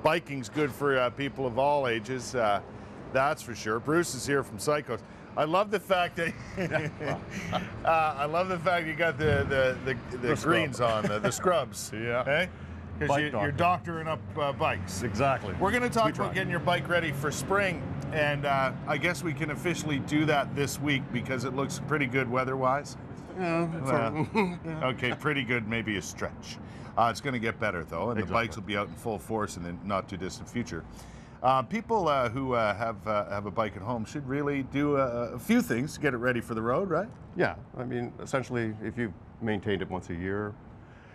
biking's good for people of all ages. That's for sure. Bruce is here from Cyco. I love the fact that I love the fact you got the greens on, the scrubs. Yeah. Hey? Because you're doctoring up bikes. Exactly. We're going to talk about getting your bike ready for spring, and I guess we can officially do that this week because it looks pretty good weather-wise. Okay, pretty good, maybe a stretch. It's going to get better though, and the bikes will be out in full force in the not too distant future. People who have a bike at home should really do a few things to get it ready for the road, right? Yeah, I mean, essentially, if you've maintained it once a year,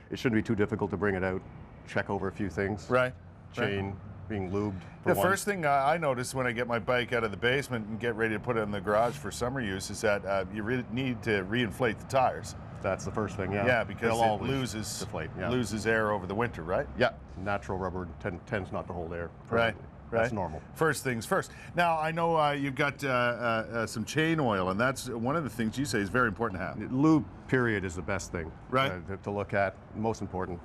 it shouldn't be too difficult to bring it out, check over a few things. Right. Chain being lubed. The first thing I notice when I get my bike out of the basement and get ready to put it in the garage for summer use is that you really need to reinflate the tires. That's the first thing, yeah. Yeah, because it loses deflate, loses air over the winter, right? Yeah, natural rubber tends not to hold air. Right. That's normal. First things first. Now, I know you've got some chain oil, and that's one of the things you say is very important to have. Lube, period, is the best thing to look at, most important.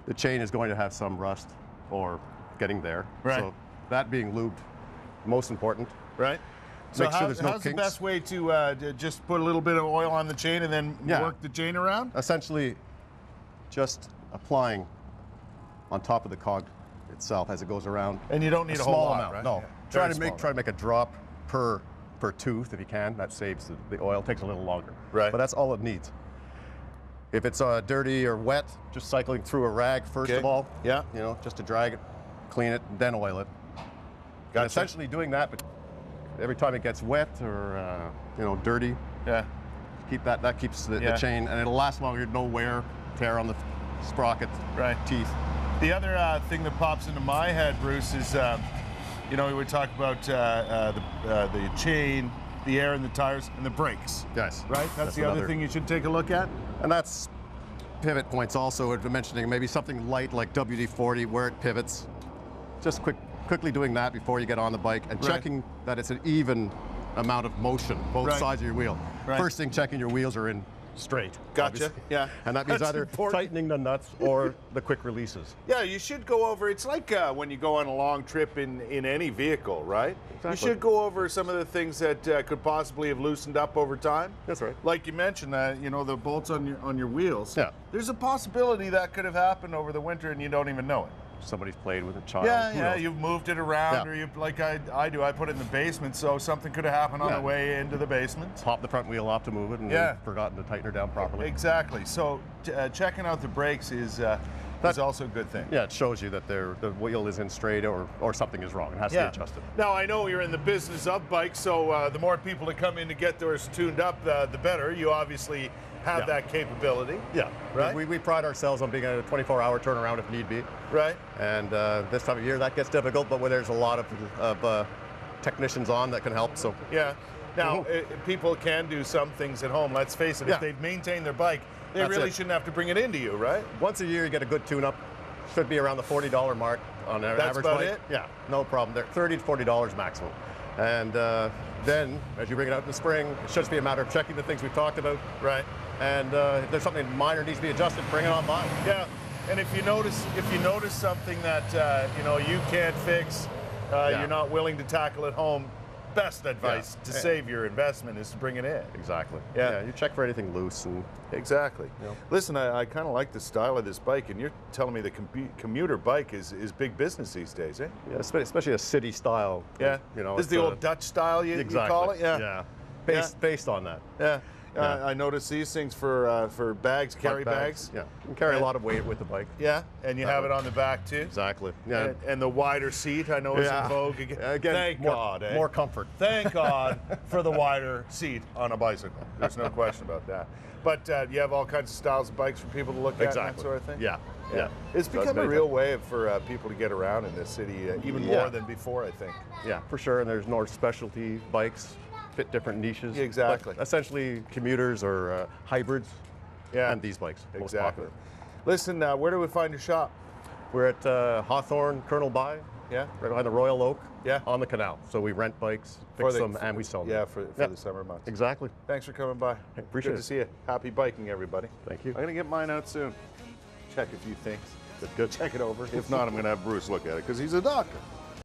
The chain is going to have some rust or getting there. Right. So that being lubed, most important. Right. So Make sure there's no how's the kinks. best way to just put a little bit of oil on the chain and then work the chain around? Essentially, just applying on top of the cog itself as it goes around. And you don't need a whole small lot, amount. right? No. Yeah. Try to make a drop per tooth if you can. That saves the oil. Takes a little longer. Right. But that's all it needs. If it's dirty or wet, just cycling through a rag first of all. Yeah. You know, just to drag it, clean it, then oil it. Gotcha. And essentially doing that, but every time it gets wet or dirty, that keeps the chain, and it'll last longer. No wear, tear on the sprocket, teeth. The other thing that pops into my head, Bruce, is we would talk about the chain, the air in the tires, and the brakes. Yes. Right? That's the other thing you should take a look at? And that's pivot points also, mentioning maybe something light like WD-40 where it pivots. Just quickly doing that before you get on the bike and checking that it's an even amount of motion, both sides of your wheel. Right. First thing, checking your wheels are in straight. Gotcha. Obviously. Yeah. And that means either tightening the nuts or the quick releases. Yeah, you should go over, it's like when you go on a long trip in any vehicle, right? Exactly. You should go over some of the things that could possibly have loosened up over time. That's right. Like you mentioned, the bolts on your wheels. Yeah. There's a possibility that could have happened over the winter and you don't even know it. Somebody's played with a child. Yeah, you've moved it around, or like I do. I put it in the basement, so something could have happened on the way into the basement. Pop the front wheel off to move it, and then forgotten to tighten her down properly. Exactly. So checking out the brakes is also a good thing. Yeah, it shows you that the wheel isn't straight or something is wrong. It has to be adjusted. Now, I know you're in the business of bikes, so the more people that come in to get theirs tuned up, the better. You obviously have that capability. Yeah, right. We pride ourselves on being a 24-hour turnaround if need be. Right. And this time of year that gets difficult, but when there's a lot of technicians on that can help. So yeah. Now people can do some things at home. Let's face it. If they've maintained their bike, they really shouldn't have to bring it into you, right? Once a year you get a good tune-up. Should be around the $40 mark on an average about bike. It? Yeah, no problem. They're $30 to $40 maximum. And then, as you bring it out in the spring, it should just be a matter of checking the things we've talked about. Right. And if there's something minor needs to be adjusted, bring it on by. Yeah. And if you notice something that you can't fix, you're not willing to tackle at home, best advice to save your investment is to bring it in. Exactly. Yeah. You check for anything loose. And exactly. Listen, I kind of like the style of this bike, and you're telling me the commuter bike is big business these days, eh? Yeah, especially a city style. Yeah. This is the old Dutch style you call it? Yeah. Based on that. Yeah. I noticed these things for bags, carry bags. Yeah, you can carry a lot of weight with the bike. Yeah, and you have it on the back too. Exactly. Yeah, and the wider seat I know is in vogue again. Thank God. More comfort. Thank God for the wider seat on a bicycle. There's no question about that. But you have all kinds of styles of bikes for people to look at and that sort of thing? Yeah. It's become a real way for people to get around in this city, even more than before, I think. Yeah, for sure. And there's more specialty bikes, fit different niches. Exactly. But essentially commuters or hybrids. Yeah. And these bikes. Exactly. Most popular. Listen, where do we find your shop? We're at Hawthorne, Colonel By. Yeah. Right behind the Royal Oak. Yeah. On the canal. So we rent bikes, fix them, and we sell them. Yeah, for the summer months. Exactly. Thanks for coming by. Appreciate it. Good to see you. Happy biking, everybody. Thank you. I'm going to get mine out soon. Check a few things. Good. Check it over. If not, I'm going to have Bruce look at it because he's a doctor.